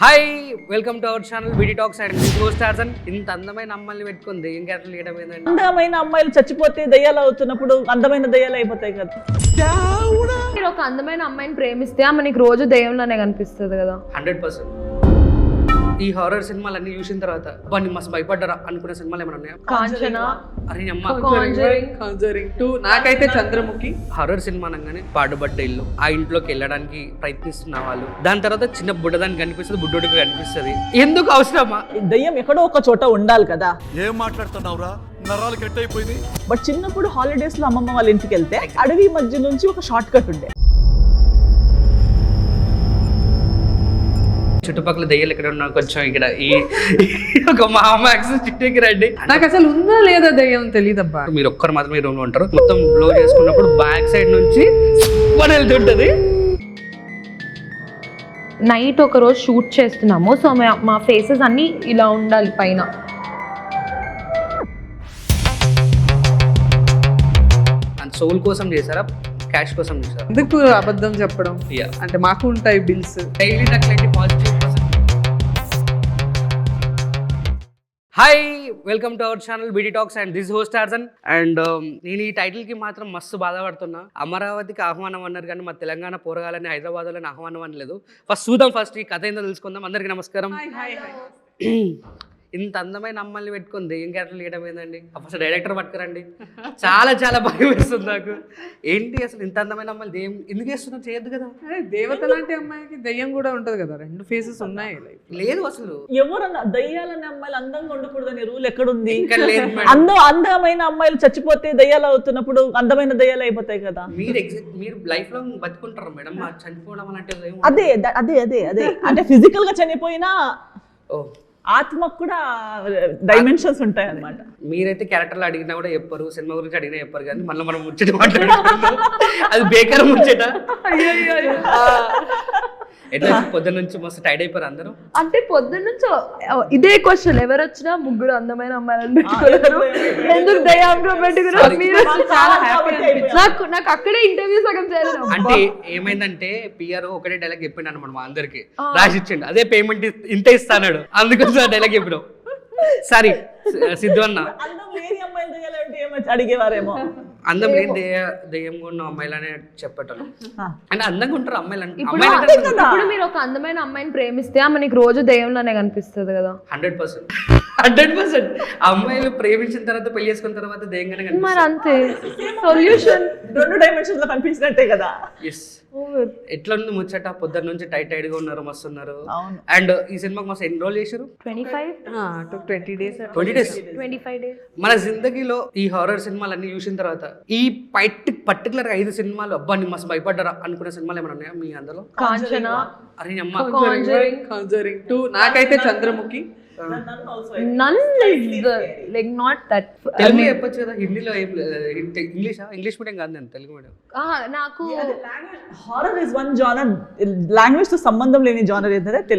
Hi welcome to our channel BD talks and go stars and ఇంత అందమైన అమ్మాయిని పెట్టుకుని దెయ్యం క్యారెక్టర్ చేయడం ఏంటంటే అందమైన అమ్మాయిలు చచ్చిపోతే దయ్యాలు అవుతున్నప్పుడు అందమైన దయ్యాలు అయిపోతాయి కదా. మీరు ఒక అందమైన అమ్మాయిని ప్రేమిస్తే ఆమె నీకు రోజు దెయ్యంలోనే కనిపిస్తుంది కదా. 100%. ఈ హారర్ సినిమాలు అన్ని చూసిన తర్వాత వాడిని మస్తు భయపడ్డారా అనుకునే సినిమాలు ఏమైనా ఉన్నాయా? కాంచనా, అరే అమ్మ కాంజరింగ్ 2 నాకైతే చంద్రముఖి. హారర్ సినిమా అనగానే పాడుబడ్డ ఇల్లు, ఆ ఇంట్లోకి వెళ్ళడానికి ప్రయత్నిస్తున్న వాళ్ళు, దాని తర్వాత చిన్న బుడ్డదానికి కనిపిస్తుంది, బుడ్డోడికి కనిపిస్తుంది. ఎందుకు అవసరమా? దయ్యం ఎక్కడో ఒక చోట ఉండాలి కదా. ఏం మాట్లాడుతున్నావురా, నరాలు కట్ అయిపోయింది. బట్ చిన్నప్పుడు హాలిడేస్ లో అమ్మమ్మ వాళ్ళ ఇంటికి వెళ్తే అడవి మధ్య నుంచి ఒక షార్ట్ కట్ ఉండే. చుట్టుపక్కల దెయ్యాలు ఎక్కడ ఉన్నా కొంచెం ఇక్కడ ఈ ఒక మామ యాక్సెస్ చుట్టూకి రండి. నాకు అసలు ఉందా లేదా దయ్యం తెలియదబ్బా. మీరు ఒక్కరు మాత్రమే రూమ్ లో ఉంటారు. మొత్తం బ్లో చేసుకున్నప్పుడు బ్యాక్ సైడ్ నుంచి వెళ్తుంటది. నైట్ ఒక రోజు షూట్ చేస్తున్నాము, సో మా ఫేసెస్ అన్ని ఇలా ఉండాలి పైన. అండ్ సోల్ కోసం చేశారా, క్యాష్ కోసం చేశారా? ఎందుకు అబద్ధం చెప్పడం? అంటే మాకు ఉంటాయి బిల్స్. డైలీ అట్లాంటి positive. Hi welcome to our channel BD talks and this host Tarzan. And నేను ఈ టైటిల్ కి మాత్రం మస్తు బాధపడుతున్నా. అమరావతికి ఆహ్వానం అన్నారు కానీ మా తెలంగాణ పోరగాలని హైదరాబాద్లోని ఆహ్వానం అనలేదు. ఫస్ట్ చూద్దాం, ఫస్ట్ ఈ కథ ఏందో తెలుసుకుందాం. అందరికీ నమస్కారం. ఇంత అందమైన అమ్మాయిని పెట్టుకుని దెయ్యం క్యారెక్టర్ చేయడం ఏంటండి? ఫస్ట్ డైరెక్టర్ పట్టుకురండి. చాలా చాలా భయం వేస్తుంది నాకు. ఏంటి అసలు ఇంత అందమైన అమ్మాయిలు దెయ్యం ఎందుకు వేస్తున్నా? చేయొద్దు కదా. దేవత లాంటి అమ్మాయికి దయ్యం కూడా ఉంటది కదా, రెండు ఫేసెస్ ఉన్నాయి. లేదు అసలు ఎవరన్నా దయ్యాలనే అమ్మాయిలు అందంగా ఉండకూడదని రూల్ ఎక్కడుంది? ఇంకా లేదు మేడం. అందమైన అమ్మాయిలు చచ్చిపోతే దయ్యాలు అవుతున్నప్పుడు అందమైన దయ్యాలు అయిపోతాయి కదా. మీరు లైఫ్ లో బతుకుంటారు మేడం. చనిపోవడం అలాంటిది ఏం అదే అదే అదే అదే అంటే ఫిజికల్ గా చనిపోయినా ఓ ఆత్మకు కూడా డైమెన్షన్స్ ఉంటాయి అన్నమాట. మీరైతే క్యారెక్టర్లు అడిగినా కూడా చెప్పరు, సినిమా గురించి అడిగినా చెప్పరు, కానీ మళ్ళీ మనం ముచ్చట మాట్లాడుకుంటాం. అది బేకారం ముచ్చట. ఎట్లా పొద్దున్న నుంచి మస్తు టైడ్ అయిపోయారు అందరూ. అంటే పొద్దున్న నుంచి ఇదే క్వశ్చన్, ఎవరు వచ్చినా ముగ్గురు అందమైన అమ్మాయిలను పెట్టుకున్నారు, ఎందుకు దయ్యంగా పెట్టుకున్నారు మీరు? నాకు అక్కడే ఇంటర్వ్యూ సగం చేయలేదు. అంటే ఏమైందంటే పిఆర్ ఒకటే డైలాగ్ చెప్పిండు అనమాట మా అందరికి, రాసి ఇచ్చిండు. అదే పేమెంట్ ఇంత ఇస్తాడు, అందుకోసం డైలాగ్ చెప్పినావు. సారీ సిద్ధు అన్న. అందం లేని అమ్మాయిలు దయ్యాలు అంటే ఏమో అడిగేవారేమో. అందం లేని దెయ్యంగా ఉన్న అమ్మాయిలనే చెప్పటం. అంటే అందంగా ఉంటారు అమ్మాయిలు. ఇప్పుడు మీరు ఒక అందమైన అమ్మాయిని ప్రేమిస్తే ఆమె నీకు రోజు దెయ్యంలోనే కనిపిస్తుంది కదా. 100%. అమ్మాయిలు ప్రేమించిన తర్వాత పెళ్లి చేసుకున్న తర్వాత దెయ్యంగానే కనిపిస్తుంది. మరి అంతే సొల్యూషన్. 2 డైమెన్షన్స్ లో కనిపించినట్టే కదా. ఎట్లా ఉంది ముచ్చట? పొద్దున్న నుంచి టైట్ గా ఉన్నారు, మస్తు ఉన్నారు. అవును. అండ్ ఈ సినిమాకి మస్తు ఎన్రోల్ చేశారు. 20 days 20 days 25 days. మన జిందగీలో ఈ హారర్ సినిమాలు అన్ని చూసిన తర్వాత ఈ పర్టికులర్ 5 సినిమాలు అబ్బా ని మస్తు భయపడ్డారా అనుకునే సినిమాలు ఏమైనా ఉన్నాయా మీ అందులో? కాంచనా, అరే అమ్మ కాంజరింగ్ 2 నాకైతే Chandramukhi. none is like not that. Telugu చెప్పొచ్చు కదా, హిందీలో ఇంగ్లీష్ మీడియం కాదు, నేను తెలుగు మీడియం. నాకు horror is one genre. Language తో సంబంధం లేని జానర్ ఏంటంటే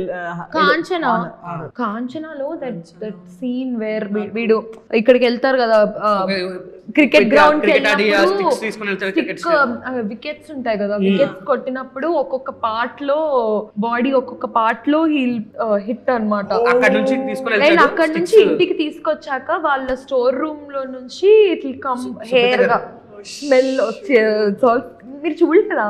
కాంచనాలో దట్ సీన్ వేర్ వీడు ఇక్కడికి వెళ్తారు కదా, క్రికెట్ గ్రౌండ్ కి వికెట్స్ ఉంటాయి కదా, వికెట్స్ కొట్టినప్పుడు ఒక్కొక్క పార్ట్ లో బాడీ ఒక్కొక్క పార్ట్ లో హిట్ అన్నమాట. అక్కడ నుంచి అక్కడ నుంచి ఇంటికి తీసుకొచ్చాక వాళ్ళ స్టోర్ రూమ్ లో నుంచి ఇట్లా కమ్ హెయిర్ గా స్మెల్ వచ్చే. మీరు చూడలేదా?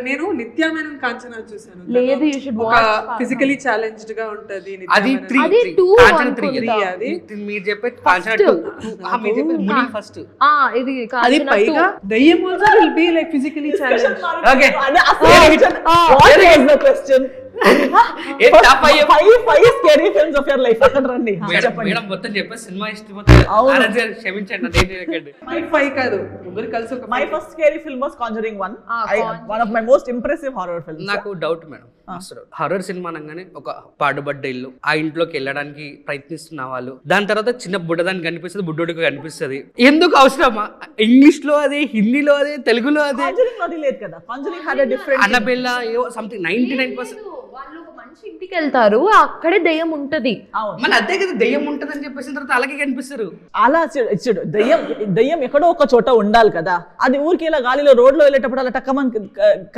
నేను నిత్యమైన కాంచనా చూసాను. లేదు, you should watch. Physically challenged గా ఉంటది. అది 3 అది 2 అది మీరు చెప్పేది కాంచనా 2. మీరు చెప్పేది ముని ఫస్ట్. ఇది అది కాంచనా 2. పైగా దయ్యం also will be like physically challenged. Okay madam మొత్తం చెప్పేసి సినిమా క్షమించండి. కాదు, ముగ్గురు కలిసి ఒక my first scary film was Conjuring 1. One of my most impressive horror films. నాకు డౌట్ మేడం, హారర్ సినిమా అనగానే ఒక పాడుబడ్డ ఇల్లు, ఆ ఇంట్లోకి వెళ్ళడానికి ప్రయత్నిస్తున్న వాళ్ళు, దాని తర్వాత చిన్న బుడ్డదానికి కనిపిస్తుంది, బుడ్డోడికి కనిపిస్తుంది. ఎందుకు అవసరమా? ఇంగ్లీష్ లో అదే, హిందీలో అదే, తెలుగులో అదే. కాంజరింగ్ లో లేదు కదా. కాంజరింగ్ హ్యాడ్ ఎ డిఫరెంట్ అన్నబెల్లా ఏవో సంథింగ్ 99% వాళ్ళు ఒక మనిషి ఇంటికి వెళ్తారు, అక్కడే దెయ్యం ఉంటది. అవును. మన అదే కదా దెయ్యం ఉంటదని చెప్పేసిన తర్వాత అలాగే కనిపిస్తారు. అలా చూడు దయ్యం ఎక్కడో ఒక చోట ఉండాలి కదా. అది ఊరికి ఇలా గాలిలో రోడ్ లో వెళ్ళేటప్పుడు అలా టక్కమని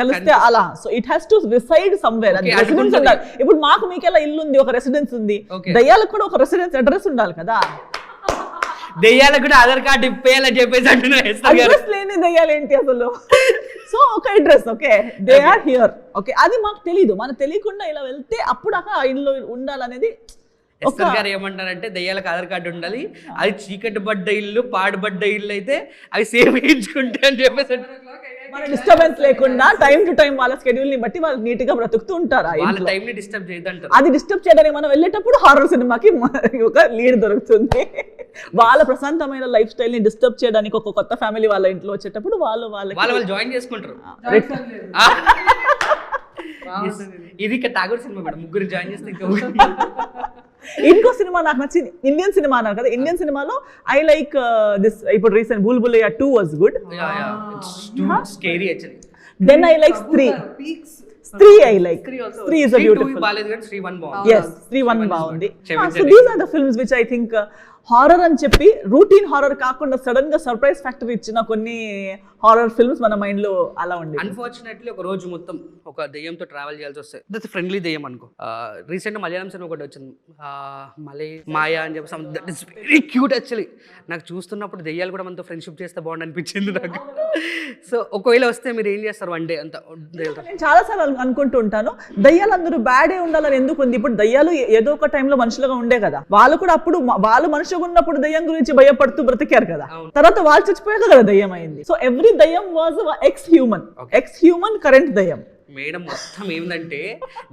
కలిస్తే అలా. So it has to reside somewhere. అది రెసిడెన్స్ ఉండాలి. ఇప్పుడు మాకు మీకు ఎలా ఇల్లు ఉంది, ఒక రెసిడెన్స్ ఉంది, దయ్యాలకు కూడా ఒక రెసిడెన్స్ అడ్రస్ ఉండాలి కదా. దెయ్యాలకు కూడా ఆధార్ కార్డు ఇప్పేయాలని చెప్పేసి అంటున్నారు. అడ్రస్ లేని దయ్యాలు ఏంటి అసలు? సో ఒక address, okay, they are here, okay, అది మాకు తెలీదు. మనకు తెలియకుండా ఇలా వెళ్తే అప్పుడు ఆ ఇల్లు ఉండాలనేది. ఎస్ఆర్ గారు ఏమంటారంటే దెయ్యాలకు ఆధార్ కార్డు ఉండాలి, అది చీకటి పడ్డ ఇల్లు పాడుబడ్డ ఇల్లు అయితే అవి సేవ్ చేయించుకుంటే అని చెప్పేసి మన డిస్టర్బెన్స్ లేకుండా టైం టు టైం వాళ్ళ స్కెడ్యూల్ ని బట్టి వాళ్ళు నీట్ గా బ్రతుకుతూ ఉంటారు. వాళ్ళ టైం ని డిస్టర్బ్ చేయదంటారు. అది డిస్టర్బ్ చేయడానికి మనం వెళ్ళేటప్పుడు హారర్ సినిమాకి ఒక లీడ్ దొరుకుతుంది. వాళ్ళ ప్రశాంతమైన లైఫ్ స్టైల్ ని డిస్టర్బ్ చేయడానికి ఒక కొత్త ఫ్యామిలీ వాళ్ళ ఇంట్లో వచ్చేటప్పుడు వాళ్ళు జాయిన్ చేసుకుంటారు. ఇది ఇక టాగూర్ సినిమా మేడం, ముగ్గురు జాయిన్ చేస్తే ఇంకో సినిమా నాకు నచ్చింది, ఇండియన్ సినిమా అన్నారు కదా. ఇండియన్ సినిమాలో ఐ లైక్ దిస్, ఇప్పుడు రీసెంట్ బుల్బులయ్యా 2 was good. Scary actually. Then I like Stree I like. Stree is a beautiful. బాలేదు కానీ శ్రీ 1 బాగుంది. Yes, Stree 1 బాగుంది. So these are the films which I think horror అని చెప్పి రూటీన్ హారర్ కాకుండా sudden గా సర్ప్రైజ్ ఫ్యాక్టర్ ఇచ్చిన కొన్ని హారర్ ఫిల్మ్స్ మన మైండ్ లో అలా ఉంది. అన్ఫార్చునేట్లీ ఒక రోజు మొత్తం ఒక దెయ్యంతో ట్రావెల్ చేయాల్సి వస్తే దట్ ఫ్రెండ్లీ దెయ్యం అనుకో. రీసెంట్ మలయాళం సినిమా ఒకటి వచ్చింది, మాయా అని చెప్పి, that is very cute actually. నాకు చూస్తున్నప్పుడు దెయ్యాలు కూడా మనతో ఫ్రెండ్షిప్ చేస్తే బాగుంది అనిపించింది నాకు. సో ఒకవేళ వస్తే మీరు ఏం చేస్తారు వన్ డే అంతా? నేను చాలా సార్లు అనుకుంటూ ఉంటాను, దయ్యాలు అందరూ బ్యాడే ఉండాలని ఎందుకు ఉంది. ఇప్పుడు దయ్యాలు ఏదో ఒక టైంలో మనుషులుగా ఉండే కదా, వాళ్ళు కూడా అప్పుడు వాళ్ళు మనుషులుగా ఉన్నప్పుడు దయ్యం గురించి భయపడుతూ బ్రతికారు కదా, తర్వాత వాళ్ళు చచ్చిపోయాక కదా దయ్యం అయింది. సో ఎవ్రీ దయ్యం వాజ్ ఎక్స్ హ్యూమన్ కరెంట్ దయ్యం. మేడం మొత్తం ఏంటంటే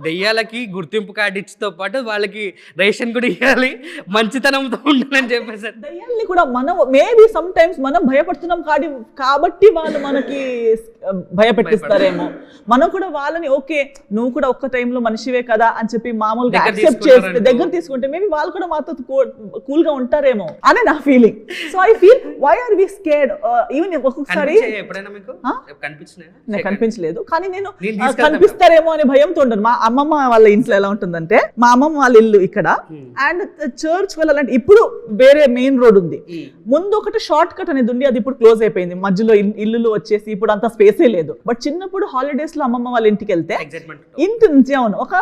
దెయ్యాలకి గుర్తింపు కార్డు ఇచ్చితో పాటు వాళ్ళకి రేషన్ కూడా ఇవ్వాలి, మంచితనంతో ఉండాలని చెప్పేసి. దయ్యాల్ని కూడా మనం మేబీ సమ్ టైమ్స్ మనం భయపడుతున్నాం కాబట్టి వాళ్ళు మనకి భయపెట్టిస్తారేమో. మనం కూడా వాళ్ళని ఓకే నువ్వు కూడా ఒక్క టైంలో మనిషివే కదా అని చెప్పి మామూలుగా యాక్సెప్ట్ చేస్తే దగ్గర తీసుకుంటే మేబీ వాళ్ళు కూడా మాతో కూల్ గా ఉంటారేమో అని నా feeling. So I feel why are we scared. Even ఒక్కొక్కసారి ఎప్పుడైనా మీకు నాకు కనిపించలేదు, కానీ నేను కనిపిస్తారేమో అనే భయంతో ఉంటాను. మా అమ్మమ్మ వాళ్ళ ఇంట్లో ఎలా ఉంటుందంటే, మా అమ్మమ్మ వాళ్ళ ఇల్లు ఇక్కడ అండ్ చర్చ్ వెళ్ళాలంటే ఇప్పుడు వేరే మెయిన్ రోడ్ ఉంది, ముందు ఒకటి షార్ట్ కట్ అనేది ఉంది, అది ఇప్పుడు క్లోజ్ అయిపోయింది, మధ్యలో ఇల్లులు వచ్చేసి ఇప్పుడు అంత స్పేసే లేదు. బట్ చిన్నప్పుడు హాలిడేస్ లో అమ్మమ్మ వాళ్ళ ఇంటికి వెళ్తే ఇంటి నుంచి అవును ఒక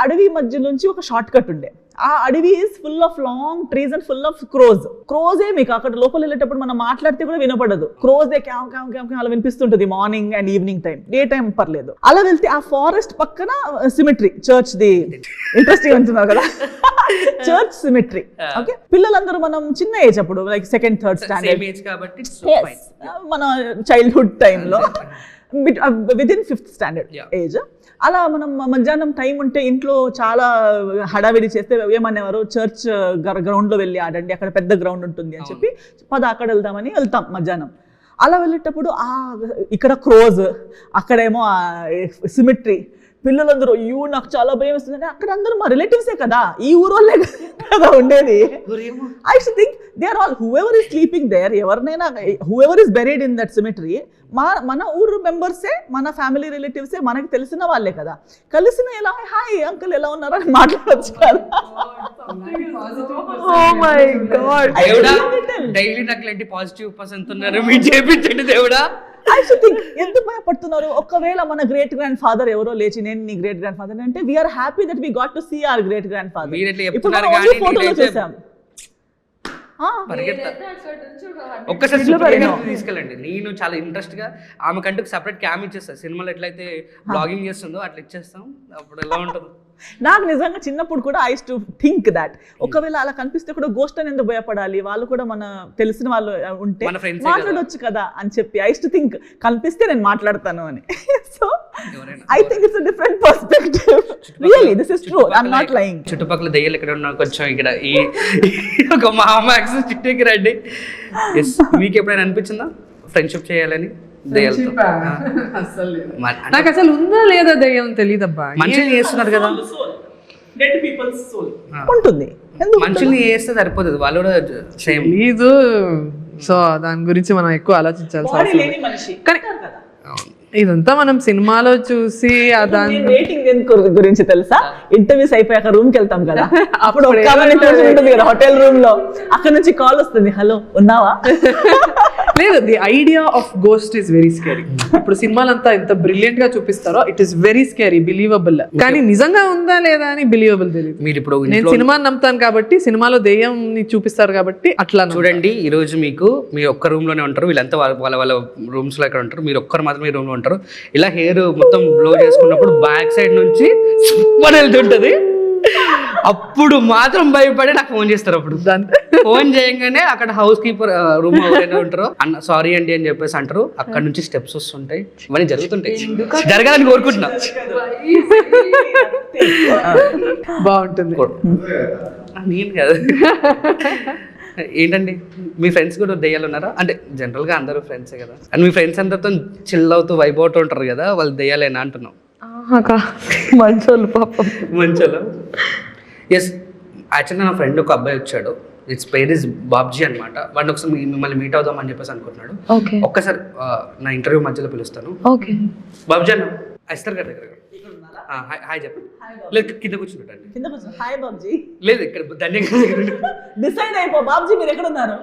అడవి మధ్య నుంచి ఒక షార్ట్ కట్ ఉండే. ఆ అడవి is full of long trees and full of crows మీకు అక్కడ లోపల వెళ్ళేటప్పుడు మనం మాట్లాడితే కూడా వినపడదు. క్రోజే క్యావ్ క్యావ్ క్యావ్ క్యావ్ అలా వినిపిస్తుంటది morning and evening time, day time పర్లేదు. అలా వెళ్తే ఆ ఫారెస్ట్ పక్కన సిమెట్రీ, చర్చ్ ది ఇంట్రెస్టింగ్ అంటున్నారు కదా, చర్చ్ సిమెట్రీ. ఓకే, పిల్లలందరూ మనం చిన్న ఏజ్ అప్పుడు లైక్ సెకండ్ థర్డ్ స్టాండర్డ్ మన చైల్డ్హుడ్ టైంలో విదిన్ 5th స్టాండర్డ్ ఏజ్, అలా మనం మధ్యాహ్నం టైం ఉంటే ఇంట్లో చాలా హడావిడి చేస్తే ఏమనేవారు, చర్చ్ గ్రౌండ్లో వెళ్ళి ఆడండి, అక్కడ పెద్ద గ్రౌండ్ ఉంటుంది అని చెప్పి అక్కడ వెళ్తాం మధ్యాహ్నం. అలా వెళ్ళేటప్పుడు ఇక్కడ క్రోజ్, అక్కడేమో సిమెట్రీ, పిల్లలందరూ నాకు చాలా భయం వేస్తుంది. అక్కడ అందరూ మా రిలేటివ్సే కదా, ఈ ఊరు వాళ్ళే కదా ఉండేది. I should think they are all whoever is sleeping there, ఎవరినైనా whoever is buried in that cemetery మన ఊరు మెంబర్సే, మన ఫ్యామిలీ రిలేటివ్సే, మనకి తెలిసిన వాళ్ళే కదా, కలిసిన ఎలా హాయ్ అంకుల్ ఎలా ఉన్నారా అని మాట్లాడచ్చు కదా. Oh my God. డైలీ నాకు ఇలాంటి పాజిటివ్ పర్సన్స్ ఉన్నారు, మీరు చేపించండి దేవుడా. ఐ షుడ్ థింక్ ఎందుకు భయపడుతున్నారు. ఒకవేళ మన గ్రేట్ గ్రాండ్ ఫాదర్ ఎవరో లేచి నేను నీ గ్రేట్ గ్రాండ్ ఫాదర్ అంటే we are happy that we got to see our great grand father. ఇప్పుడు ఫోటోలో చూసాం. ఒక్కసారి తీసుకెళ్ళండి. నేను చాలా ఇంట్రెస్ట్ గా ఆమె కంటూ సపరేట్ క్యామ్ ఇచ్చేస్తాను. సినిమాలో ఎట్లయితే బ్లాగింగ్ చేస్తుందో అట్లా ఇచ్చేస్తాం, అప్పుడు ఎలా ఉంటుంది. నాకు నిజంగా చిన్నప్పుడు కూడా I use to think that ఒకవేళ అలా కనిపిస్తే కూడా గోస్ట్ అని ఎందుకు భయపడాలి, వాళ్ళు కూడా మన తెలిసిన వాళ్ళు ఉంటే మాట్లాడొచ్చు కదా అని చెప్పి ఐ యూస్ టు థింక్ కనిపిస్తే నేను మాట్లాడతాను అని. So I think it's a different perspective. Really this is true, I am not lying. చుట్టుపక్కల దయ్యాలు ఎక్కడ ఉన్నా కొంచెం ఇక్కడ ఈ ఒక మామాక్స్ చిట్టేకి రండి. మీకు ఎప్పుడైనా అనిపించిందా ఫ్రెండ్షిప్ చేయాలని? నాకు అసలు ఉందా లేదా దయ్యం తెలియదబ్బా. మనుషుల్ని చేస్తున్నారు కదా, ఉంటుంది, మనుషుల్ని చేస్తే సరిపోతుంది, వాళ్ళు కూడా సేమ్ లేదు. సో దాని గురించి మనం ఎక్కువ ఆలోచించాల్సి మనిషి కానీ ఇదంతా మనం సినిమాలో చూసి దాని వెయిటింగ్ గురించి తెలుసా, ఇంటర్వ్యూస్ అయిపోయాక రూమ్ కి వెళ్తాం కదా, అప్పుడు ఒక ఉంటుంది కదా హోటల్ రూమ్ లో, అక్కడ నుంచి కాల్ వస్తుంది, హలో ఉన్నావా. లేదు, the idea of ghost is very scary. ఇప్పుడు సినిమాలంతా ఎంత బ్రిలియంట్ గా చూపిస్తారో it is very scary, believable. కానీ నిజంగా ఉందా లేదా అని బిలీవబుల్ తెలియదు. మీరు ఇప్పుడు నేను సినిమాని నమ్ముతాను కాబట్టి, సినిమాలో దెయ్యం చూపిస్తారు కాబట్టి అట్లా చూడండి. ఈ రోజు మీకు మీరు ఒక్క రూమ్ లోనే ఉంటారు, వీళ్ళంతా వాళ్ళ వాళ్ళ రూమ్స్ లో ఎక్కడ ఉంటారు, మీరు ఒక్కరు మాత్రమే రూమ్ లో ఉంటారు. ఇలా హెయిర్ మొత్తం బ్లో చేసుకున్నప్పుడు బ్యాక్ సైడ్ నుంచి సూపర్ వెళ్తుంటది, అప్పుడు మాత్రం భయపడి నాకు ఫోన్ చేస్తారు. అప్పుడు ఫోన్ చేయగానే అక్కడ హౌస్ కీపర్ రూమ్ ఎవరైనా ఉంటారో అన్న సారీ అండి అని చెప్పేసి అంటారు. అక్కడ నుంచి స్టెప్స్ వస్తుంటాయి, ఇవన్నీ జరుగుతుంటాయి, జరగాలని కోరుకుంటున్నా. బాగుంటుంది. నేను కదా. ఏంటండి మీ ఫ్రెండ్స్ కూడా దెయ్యాలు ఉన్నారా? అంటే జనరల్ గా అందరూ ఫ్రెండ్సే కదా, అండ్ మీ ఫ్రెండ్స్ అందరితో చిల్ అవుతూ వైబ్ అవుతూ ఉంటారు కదా, వాళ్ళు దెయ్యాలేనా అంటున్నాం. మంచోళ్ళు పాపం. మంచోళ్ళు. ఎస్, యాక్చువల్గా నా ఫ్రెండ్ ఒక అబ్బాయి వచ్చాడు, ఇట్స్ పేర్ ఇస్ బాబ్జీ అనమాట. వాడిని ఒకసారి మిమ్మల్ని మీట్ అవుదాం అని చెప్పేసి అనుకుంటున్నాడు. ఒక్కసారి నా ఇంటర్వ్యూ మధ్యలో పిలుస్తాను. బాబ్జీ అన్న ఐస్తర్ గారి దగ్గర హాయ్ చెప్పండి. లేదు కింద కూర్చుంటాండి. హాయ్ బాబ్జీ. లేదు ఇక్కడ డిసైడ్ అయిపో బాబ్జీ, మీరు ఎక్కడ ఉన్నారు?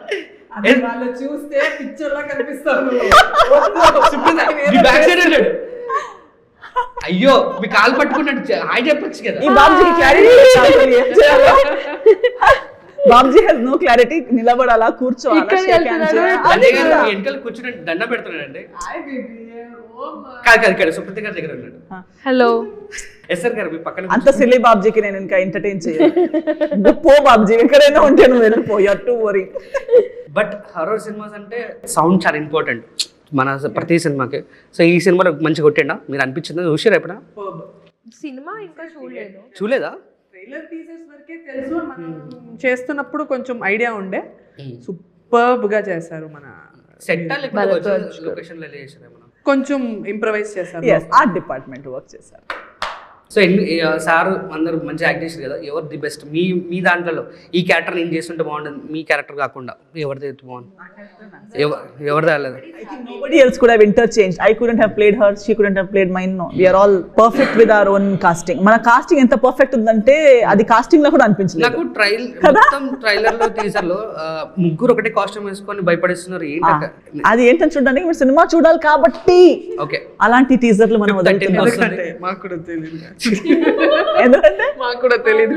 వాళ్ళు చూస్తే పిక్చర్ లా కనిపిస్తారు. బ్యాక్ సైడ్ వెళ్ళాడు. అయ్యో మీ కాలు పట్టుకున్నట్టు హాయ్ చెప్పొచ్చు కదా. ఈ బాబ్జీకి clarity Babji has no clarity. నిలబడాలా, కూర్చోవాలా, వెనకాల కూర్చుని దండ పెడుతున్నాడండి. కాదు ఇక్కడ సుప్రతి గారి దగ్గర ఉన్నాడు. హలో ఎస్ఆర్ గారు మీ పక్కన. అంత సిల్లీ బాబ్జీకి నేను ఇంకా ఎంటర్టైన్ చేయను. పో బాబ్జీ, ఎక్కడైనా ఉంటే నువ్వు వెళ్ళిపో, you to worry. But horror cinemas అంటే సౌండ్ చాలా ఇంపార్టెంట్ మన ప్రతి సినిమాకి. సో ఈ సినిమాలో మంచిగా కొట్టిండా మీరు అనిపించిందా? చూసారా ఎప్పుడైనా? సినిమా ఇంకా చూడలేదు. చూడలేదా? ట్రైలర్ టీజర్స్ వరకే తెలుసు. మనం చేస్తున్నప్పుడు కొంచెం ఐడియా ఉండే. సూపర్బ్ గా చేశారు. మన సెట్ లొకేషన్ లో చేశారు, కొంచెం ఇంప్రవైజ్ చేశారు. ఆర్ట్ డిపార్ట్మెంట్ వర్క్ చేశారు. సో సార్ అందరూ మంచి యాక్ట్ చేశారు కదా, ఎవరు ది బెస్ట్ మీ దాంట్లో? ఈ క్యారెక్టర్ నేను చేస్తుంటే బాగుంటుంది, మీ క్యారెక్టర్ కాకుండా ఎవరిది బాగుంది? ఎవరిది రాలేదు? Nobody else could have interchanged. I couldn't have played her, she couldn't have played mine. No, we are all perfect with our own casting. మన కాస్టింగ్ ఎంత పర్ఫెక్ట్ ఉందంటే అది కాస్టింగ్ లో కూడా అనిపించలేదు నాకు. ట్రైలర్ లో టీజర్ లో ముగ్గురు ఒకటే కాస్ట్యూమ్ వేసుకొని భయపడిస్తున్నారు. ఏంటంటే అది ఏంటని చూడడానికి మీరు సినిమా చూడాలి కాబట్టి ఓకే అలాంటి టీజర్లు మనం వదులుతున్నాం. మాకు కూడా తెలియదు, ఎందుకంటే మాకు కూడా తెలియదు.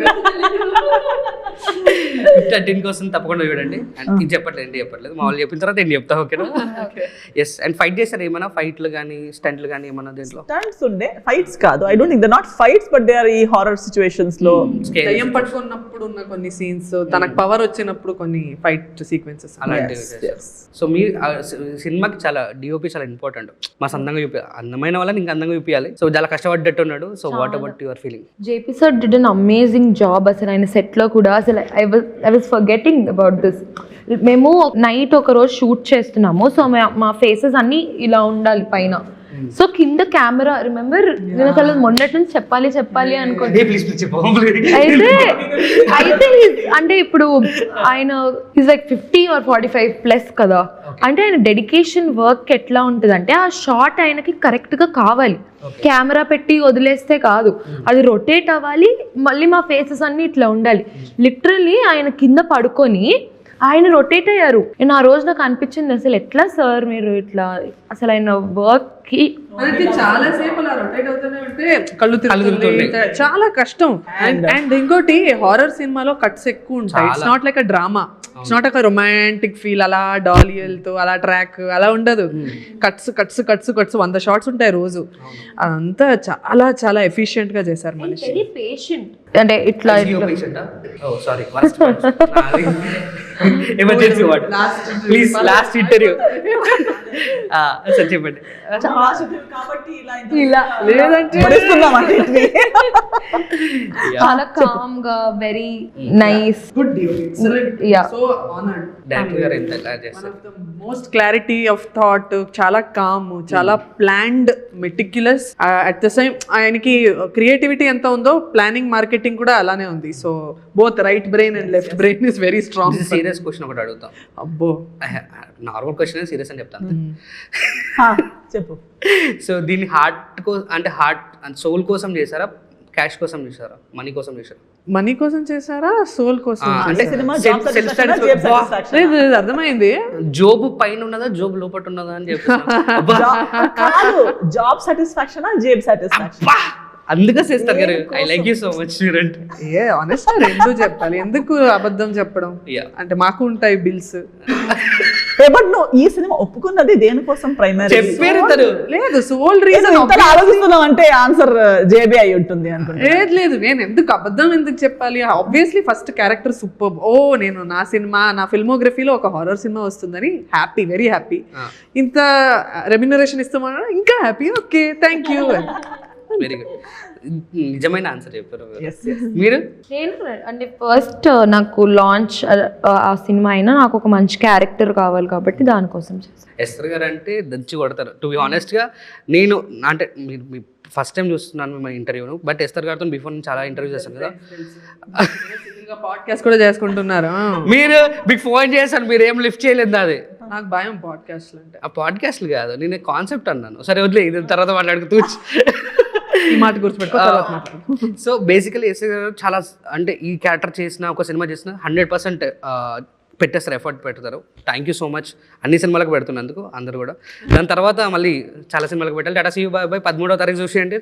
13 కోసం తప్పకుండా చూడండి. ఇది చెప్పట్లేదు మా వాళ్ళు చెప్పిన తర్వాత నేను చెప్తా. ఓకేనా? ఎస్. అండ్ ఫైట్ చేశారు ఏమైనా? ఫైట్లు కానీ స్టంట్లు కానీ ఏమన్నా దీంట్లో? స్టంట్స్ ఉండే, ఫైట్స్ కాదు. I don't think they not fights, but they are ఈ హారర్ సిచువేషన్స్ లో దయ్యం పట్టుకున్నప్పుడు ఉన్న కొన్ని సీన్స్, తనకు పవర్ వచ్చినప్పుడు కొన్ని ఫైట్ సీక్వెన్సెస్ అలాంటివి. సో మీ సినిమాకి చాలా డిఓపి చాలా ఇంపార్టెంట్. మస్తు అందంగా చూపించాలి, అందమైన వాళ్ళని ఇంకా అందంగా చూపించాలి. సో చాలా కష్టపడ్డట్టు ఉన్నాడు. So what about your feeling? JP sir did an amazing job. అసలు ఆయన సెట్ లో కూడా అసలు I was forgetting about this. మేము నైట్ ఒక రోజు షూట్ చేస్తున్నాము. సో మా ఫేసెస్ అన్ని ఇలా ఉండాలి పైన. సో కింద కెమెరా, రిమెంబర్ నేను అసలు మొన్నటి నుంచి చెప్పాలి అనుకోండి. అయితే అంటే ఇప్పుడు ఆయన ఈజ్ లైక్ 50 or 45 ప్లస్ కదా. అంటే ఆయన డెడికేషన్ వర్క్ ఎట్లా ఉంటుంది అంటే ఆ షాట్ ఆయనకి కరెక్ట్ గా కావాలి. కెమెరా పెట్టి వదిలేస్తే కాదు, అది రొటేట్ అవ్వాలి. మళ్ళీ మా ఫేసెస్ అన్ని ఇట్లా ఉండాలి. లిటరల్లీ ఆయన కింద పడుకొని ఆయన రొటేట్ అయ్యారు. నేను ఆ రోజు నాకు అనిపించింది అసలు ఎట్లా సార్ మీరు ఇట్లా అసలు ఆయన వర్క్ కి చాలా సేపు అలా రొటేట్ అవుతూనే ఉంటే కళ్ళు తిరుగుతుంది, చాలా కష్టం. అండ్ ఇంకోటి హారర్ సినిమాలో కట్స్ ఎక్కువ ఉంటాయి. It's not like a drama, it's not ఒక రొమాంటిక్ ఫీల్. అలా డాలియల్తో అలా ట్రాక్ అలా ఉండదు. కట్స్ 100 షాట్స్ ఉంటాయి రోజు. అదంతా చాలా చాలా ఎఫిషియెంట్ గా చేశారు మనిషి. Very patient. అంటే ఇట్లా emergency ward please last interview చెప్పండి. చాలా కామ్ గా, very nice, good DOP. Yeah. So honoured. Director గారు ఎంత ఎలా చేస్తారు? మోస్ట్ క్లారిటీ ఆఫ్ థాట్, చాలా కామ్, చాలా planned, meticulous. At the same ఆయనకి క్రియేటివిటీ ఎంత ఉందో ప్లానింగ్ మార్కెటింగ్ కూడా అలానే ఉంది. So both right brain and left brain is very strong. Serious question ఒకటి అడుగుతాం. అబ్బో, నార్మల్ క్వశ్చన్ సీరియస్ అని చెప్తాను. చెప్పు. సో దీన్ని హార్ట్ అండ్ సోల్ కోసం చేశారా, క్యాష్ కోసం చేశారా, మనీ కోసం చేశారా? మనీ కోసం చేశారా, సోల్ కోసం? అంటే cinema self- job self satisfaction, satisfaction. job satisfaction. లేదు, లేదు, అర్థమైంది. జోబు పైన ఉన్నదా, జోబు లోపల ఉన్నదా అని చెప్పి కాదు, జాబ్ సాటిస్ఫాక్షన్ జేబ్ సాటిస్ఫాక్షన్. అందుకే చేస్తారు గారు. I like you so much student. A honest ఎందుకు చెప్పాలి, ఎందుకు అబద్ధం చెప్పడం? Yeah. అంటే మాకు ఉంటాయి బిల్స్. బట్ నువ్వు ఈ సినిమా ఒప్పుకున్నది దేనికోసం ప్రైమరీ? చెప్పారు ఇద్దరు. లేదు, సోల్ రీజన్ ఆలోచిస్తున్నావు అంటే ఆన్సర్ జేబీ అయి ఉంటుంది అనుకుంటా. లేదు, లేదు, నేను ఎందుకు అబద్ధం ఎందుకు చెప్పాలి? Obviously first character super. ఓ నేను నా సినిమా, నా ఫిల్మోగ్రఫీలో ఒక హారర్ సినిమా వస్తుందని హ్యాపీ, వెరీ హ్యాపీ. ఇంత రెమ్యునరేషన్ ఇస్తామన్నా ఇంకా happy. Okay, thank you. Very good. నిజమైన ఆన్సర్ చెప్పారు మీరు. నేను అంటే ఫస్ట్ నాకు లాంచ్ ఆ సినిమా అయినా నాకు ఒక మంచి క్యారెక్టర్ కావాలి కాబట్టి దానికోసం చేశాను. ఎస్తర్ గారు అంటే దంచి కొడతారు. టు బి ఆనెస్ట్గా నేను అంటే మీరు ఫస్ట్ టైం చూస్తున్నాను మీ ఇంటర్వ్యూను, బట్ ఎస్తర్ గారితో బిఫోర్ నేను చాలా ఇంటర్వ్యూ చేస్తాను కదా. పాడ్కాస్ట్ కూడా చేసుకుంటున్నారు. మీరు మీకు ఫోన్ చేశాను, మీరు ఏం లిఫ్ట్ చేయలేదు. అది నాకు భయం పాడ్కాస్ట్లు అంటే. ఆ పాడ్కాస్ట్లు కాదు, నేను కాన్సెప్ట్ అన్నాను. సరే వదిలే, ఇది తర్వాత మాట్లాడుతూ. ఈ మాట గుర్తుపెట్టుకో, తర్వాత మాట్లాడు. సో బేసికలీ ఎస్ఆర్ గారు చాలా అంటే ఈ క్యారెక్టర్ చేసిన ఒక సినిమా చేసిన 100% పెట్టేస్తారు, ఎఫర్ట్ పెడతారు. థ్యాంక్ యూ సో మచ్ అన్ని సినిమాలకు పెడుతున్నందుకు అందరూ కూడా. దాని తర్వాత మళ్ళీ చాలా సినిమాలకు పెట్టాలి. Tata see you, bye bye. 13వ తారీఖు చూసేయండి.